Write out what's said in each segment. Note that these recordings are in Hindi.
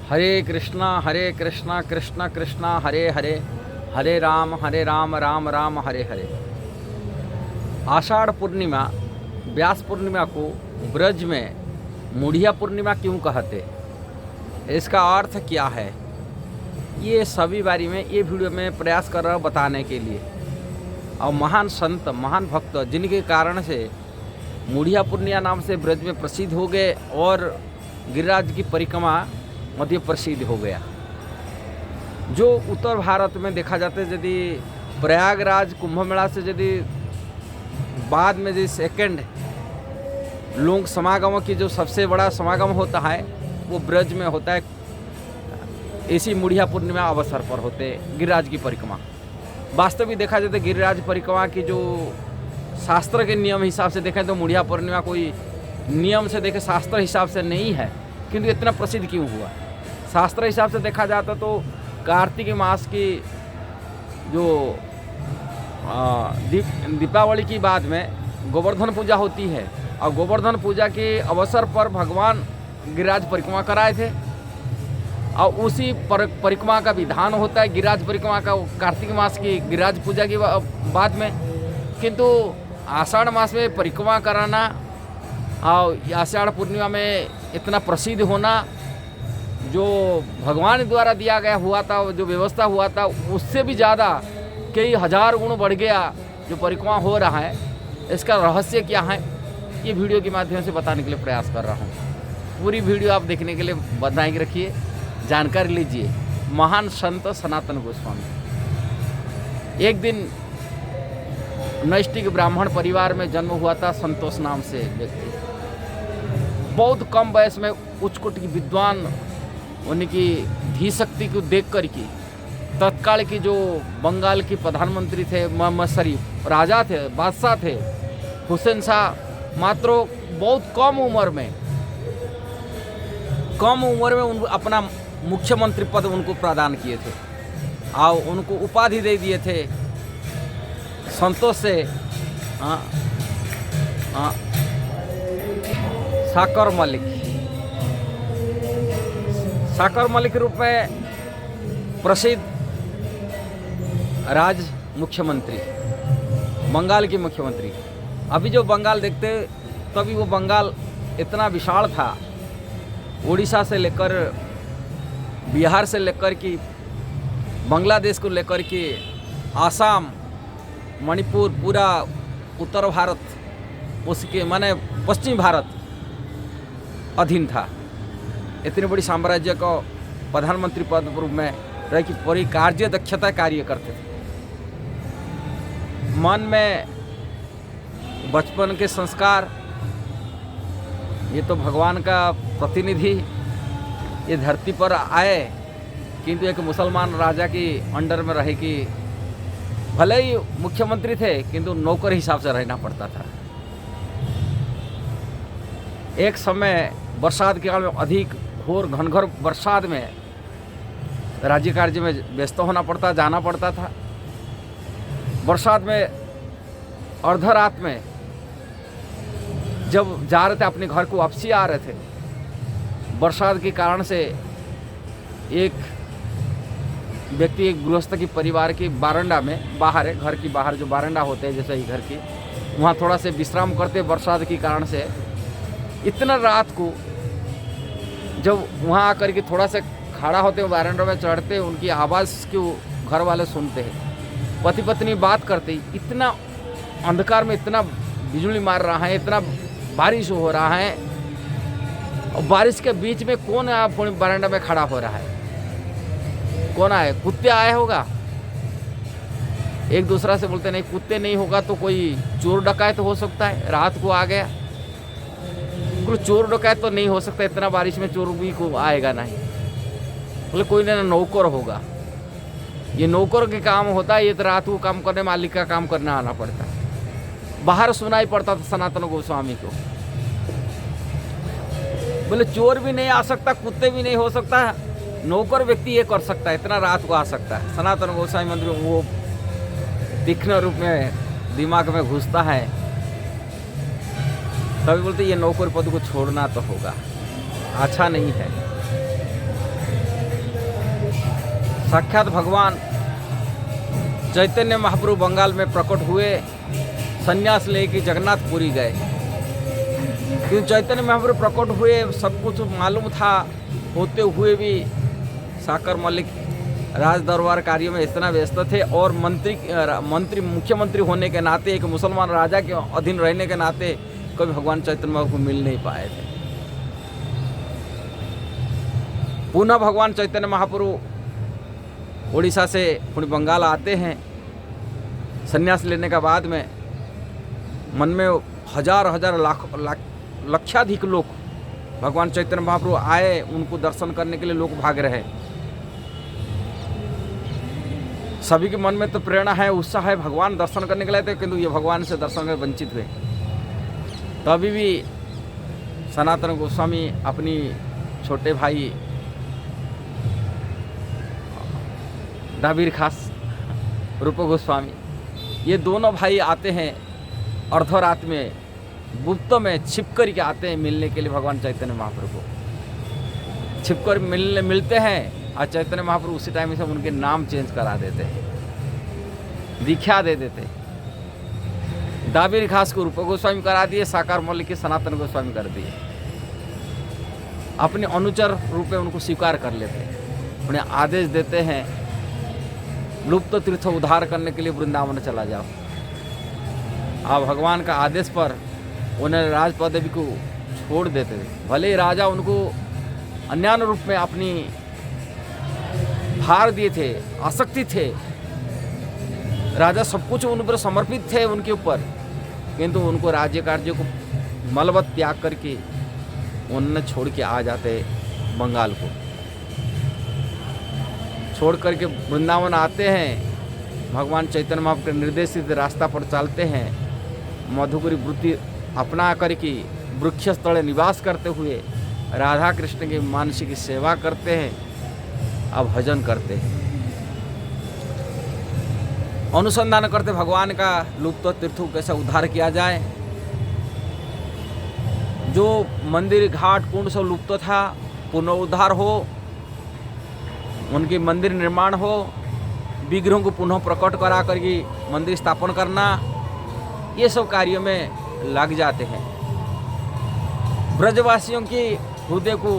हरे कृष्णा कृष्ण कृष्णा हरे हरे, हरे राम राम राम हरे हरे। आषाढ़ पूर्णिमा, व्यास पूर्णिमा को ब्रज में मुड़िया पूर्णिमा क्यों कहते, इसका अर्थ क्या है, ये सभी बारी में ये वीडियो में प्रयास कर रहा हूँ बताने के लिए। और महान संत, महान भक्त जिनके कारण से मुड़िया पूर्णिमा नाम से ब्रज में प्रसिद्ध हो गए और गिरिराज की परिक्रमा मध्य प्रसिद्ध हो गया। जो उत्तर भारत में देखा जाता है, यदि प्रयागराज कुंभ मेला से यदि बाद में जो सेकंड लोक समागम की जो सबसे बड़ा समागम होता है वो ब्रज में होता है। इसी मुड़िया पूर्णिमा अवसर पर होते गिरिराज की परिक्रमा। वास्तविक देखा जाए तो गिरिराज परिक्रमा की जो शास्त्र के नियम हिसाब से देखें तो मुड़िया पूर्णिमा कोई नियम से देखें, शास्त्र हिसाब से नहीं है, किंतु इतना प्रसिद्ध क्यों हुआ। शास्त्र हिसाब से देखा जाता तो कार्तिक मास की जो दीपावली की बाद में गोवर्धन पूजा होती है और गोवर्धन पूजा के अवसर पर भगवान गिरिराज परिक्रमा कराए थे और उसी परिक्रमा का विधान होता है गिरिराज परिक्रमा का कार्तिक मास की गिरिराज पूजा के बाद में। किंतु आषाढ़ मास में परिक्रमा कराना और आषाढ़ पूर्णिमा में इतना प्रसिद्ध होना, जो भगवान द्वारा दिया गया हुआ था, जो व्यवस्था हुआ था, उससे भी ज़्यादा कई हजार गुण बढ़ गया जो परिक्रमा हो रहा है। इसका रहस्य क्या है, ये वीडियो के माध्यम से बताने के लिए प्रयास कर रहा हूँ। पूरी वीडियो आप देखने के लिए बधाई रखिए, जानकारी लीजिए। महान संत सनातन गोस्वामी। एक दिन नैष्ठिक ब्राह्मण परिवार में जन्म हुआ था संतोष नाम से व्यक्ति। बहुत कम वयस में उच्च कोटि की विद्वान, उनकी धी शक्ति को देख कर की तत्काल की जो बंगाल की प्रधानमंत्री थे, मोहम्मद शरीफ राजा थे, बादशाह थे, हुसैन शाह, मात्र बहुत कम उम्र में उनको अपना मुख्यमंत्री पद उनको प्रदान किए थे और उनको उपाधि दे दिए थे संतोष से साकर मलिक के रूप में प्रसिद्ध राज मुख्यमंत्री, बंगाल की मुख्यमंत्री। अभी जो बंगाल देखते तभी वो बंगाल इतना विशाल था, उड़ीसा से लेकर बिहार से लेकर कि बांग्लादेश को लेकर के आसाम, मणिपुर, पूरा उत्तर भारत, उसके माने पश्चिम भारत अधीन था। इतनी बड़ी साम्राज्य को प्रधानमंत्री पद रूप में रह की पूरी कार्य दक्षता कार्य करते थे। मन में बचपन के संस्कार, ये तो भगवान का प्रतिनिधि ये धरती पर आए, किंतु एक मुसलमान राजा की अंडर में रहे कि भले ही मुख्यमंत्री थे किंतु नौकर हिसाब से रहना पड़ता था। एक समय बरसात के काल में अधिक घोर घनघोर बरसात में राज्य कार्य में व्यस्त होना पड़ता, जाना पड़ता था। बरसात में अर्धरात में जब जा रहे थे अपने घर को वापसी आ रहे थे, बरसात के कारण से एक व्यक्ति, एक गृहस्थ की परिवार की बारंडा में बाहर है, घर की बाहर जो बारंडा होते हैं जैसे ही घर की, वहाँ थोड़ा से विश्राम करते बरसात के कारण से। इतना रात को जब वहाँ आकर के थोड़ा सा खड़ा होते हैं, बारंडा में चढ़ते, उनकी आवाज़ क्यों घर वाले सुनते हैं, पति पत्नी बात करते, इतना अंधकार में इतना बिजली मार रहा है, इतना बारिश हो रहा है और बारिश के बीच में कौन बारंडा में खड़ा हो रहा है, कौन आए, कुत्ते आए होगा। एक दूसरा से बोलते नहीं, कुत्ते नहीं होगा तो कोई चोर डकायत हो सकता है, रात को आ गया। कोई चोर डकायत तो नहीं हो सकता, इतना बारिश में चोर भी को आएगा नहीं, बोले कोई ना नौकर होगा। ये नौकर के काम होता है, ये तो रात को काम करने, मालिक का काम करने आना पड़ता है। बाहर सुनाई पड़ता था सनातन गोस्वामी को, बोले चोर भी नहीं आ सकता, कुत्ते भी नहीं हो सकता, नौकर व्यक्ति ये कर सकता है, इतना रात को आ सकता है। सनातन गोस्वामी मंदिर में वो तीक्ष्ण रूप में दिमाग में घुसता है, तभी बोलते ये नौकर पद को छोड़ना तो होगा, अच्छा नहीं है। साक्षात भगवान चैतन्य महाप्रभु बंगाल में प्रकट हुए, संन्यास लेके जगन्नाथपुरी गए। क्योंकि चैतन्य महाप्रभु प्रकट हुए सब कुछ मालूम था, होते हुए भी साकर मलिक राज दरबार कार्यों में इतना व्यस्त थे और मुख्यमंत्री होने के नाते, एक मुसलमान राजा के अधीन रहने के नाते कभी भगवान चैतन्य महाप्रभु को मिल नहीं पाए थे। पुनः भगवान चैतन्य महाप्रभु उड़ीसा से पुणे बंगाल आते हैं। संन्यास लेने के बाद में मन में हजार लक्षाधिक लोग भगवान चैतन्य महाप्रभु आए, उनको दर्शन करने के लिए लोग भाग रहे। सभी के मन में तो प्रेरणा है, उत्साह है, भगवान दर्शन करने के लिए थे, किंतु ये भगवान से दर्शन में वंचित हुए। तभी भी सनातन गोस्वामी अपनी छोटे भाई दाबीर खास रूप गोस्वामी, ये दोनों भाई आते हैं अर्धरात में, गुप्त में छिप कर के आते हैं मिलने के लिए भगवान चैतन्य महाप्रभु को। छिप कर मिलते हैं और चैतन्य महाप्रभु उसी टाइम से उनके नाम चेंज करा देते हैं, दीक्षा दे देते। दाबीर खास को रूप गोस्वामी करा दिए, साकार मौलिक के सनातन गोस्वामी कर दिए। अपने अनुचर रूप में उनको स्वीकार कर लेते हैं। उन्हें आदेश देते हैं लुप्त तीर्थ उद्धार करने के लिए वृंदावन चला जाओ। आप भगवान का आदेश पर उन्हें राज पदवी को छोड़ देते थे। भले ही राजा उनको अन्यान्य रूप में अपनी भार दिए थे, आसक्ति थे, राजा सब कुछ उन पर समर्पित थे उनके ऊपर, किंतु उनको राज्य कार्य को मलबत त्याग करके उन्होंने छोड़ के आ जाते बंगाल को। छोड़ करके वृंदावन आते हैं, भगवान चैतन्य महाप्रभु के निर्देशित रास्ता पर चलते हैं, मधुकरी वृत्ति अपना करके वृक्ष स्थल निवास करते हुए राधा कृष्ण की मानसिक सेवा करते हैं, अब भजन करते हैं, अनुसंधान करते भगवान का लुप्त तीर्थों को कैसे उद्धार किया जाए। जो मंदिर घाट कुंड सब लुप्त था पुनरुद्धार हो, उनकी मंदिर निर्माण हो, विग्रहों को पुनः प्रकट करा करके मंदिर स्थापन करना, ये सब कार्यों में लग जाते हैं। ब्रजवासियों के हृदय को,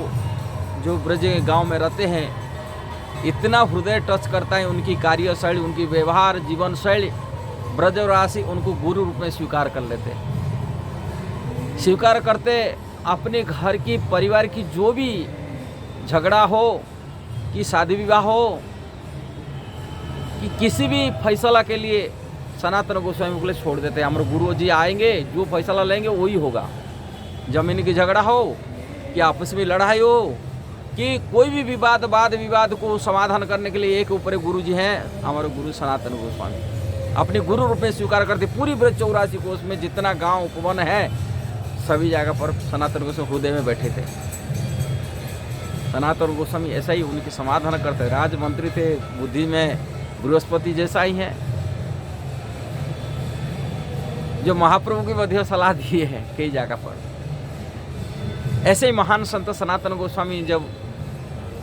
जो ब्रज गांव में रहते हैं, इतना हृदय टच करता है उनकी कार्यशैली, उनकी व्यवहार जीवन शैली। ब्रजवासी उनको गुरु रूप में स्वीकार कर लेते, स्वीकार करते। अपने घर की परिवार की जो भी झगड़ा हो, कि शादी विवाह हो, कि किसी भी फैसला के लिए सनातन गोस्वामी को लिए छोड़ देते हैं। हमारे गुरु जी आएंगे, जो फैसला लेंगे वही होगा। जमीन की झगड़ा हो, कि आपस में लड़ाई हो, कि कोई भी वाद विवाद को समाधान करने के लिए एक ऊपर गुरु जी हैं, हमारे गुरु सनातन गोस्वामी अपने गुरु रूप में स्वीकार करते। पूरी ब्रज 84 कोष में जितना गांव उपवन है, सभी जगह पर सनातन गोस्वामी हृदय में बैठे थे। सनातन गोस्वामी ऐसा ही उनकी समाधान करते। राजमंत्री थे, बुद्धि में बृहस्पति जैसा ही है, जो महाप्रभु की बढ़िया सलाह दिए है कई जगह पर। ऐसे ही महान संत सनातन गोस्वामी जब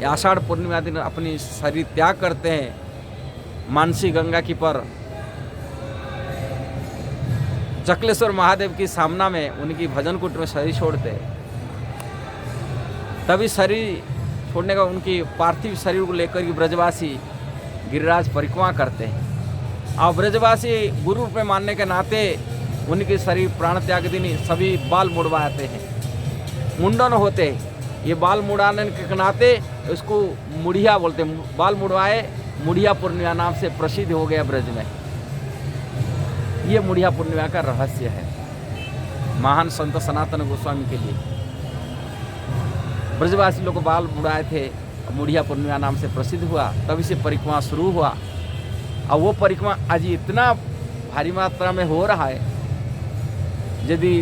आषाढ़ पूर्णिमा दिन अपनी शरीर त्याग करते हैं, मानसी गंगा की पर चकलेश्वर महादेव की सामना में उनकी भजन कुट में शरीर छोड़ते हैं। तभी शरीर छोड़ने का उनकी पार्थिव शरीर को लेकर के ब्रजवासी गिरिराज परिक्रमा करते हैं। और ब्रजवासी गुरु रूप में मानने के नाते उनके शरीर प्राण त्याग दिन सभी बाल मुड़वाते हैं, मुंडन होते हैं। ये बाल मुड़ाने के नाते इसको मुड़िया बोलते हैं। बाल मुड़वाए, मुड़िया पूर्णिमा नाम से प्रसिद्ध हो गया ब्रज में। ये मुड़िया पूर्णिमा का रहस्य है महान संत सनातन गोस्वामी के लिए। ब्रजवासी लोग बाल मुड़ाए थे, मुड़िया पूर्णिमा नाम से प्रसिद्ध हुआ, तभी से परिक्रमा शुरू हुआ। और वो परिक्रमा आज इतना भारी मात्रा में हो रहा है। यदि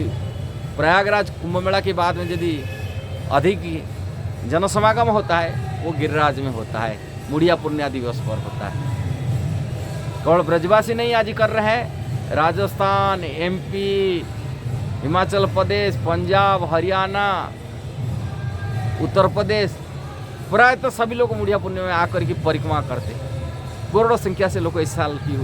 प्रयागराज कुंभ मेला के बाद में यदि अधिक जनसमागम होता है, वो गिरिराज में होता है, मुड़िया पूर्णिमा दिवस पर होता है। केवल ब्रजवासी नहीं आज कर रहे हैं, राजस्थान, एमपी, हिमाचल प्रदेश, पंजाब, हरियाणा, उत्तर प्रदेश, प्रायतः सभी लोग मुड़िया पूर्णिमा में आकर के परिक्रमा करते। करोड़ों संख्या से लोग इस साल की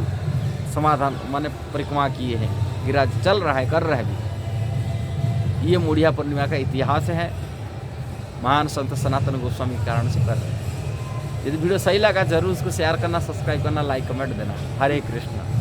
समाधान माने परिक्रमा किए हैं। गिरिराज चल रहा है, कर रहे हैं भी। ये मुड़िया पूर्णिमा का इतिहास है, महान संत सनातन गोस्वामी के कारण से कर रहे हैं। यदि वीडियो सही लगा जरूर उसको शेयर करना, सब्सक्राइब करना, लाइक कमेंट देना। हरे कृष्ण।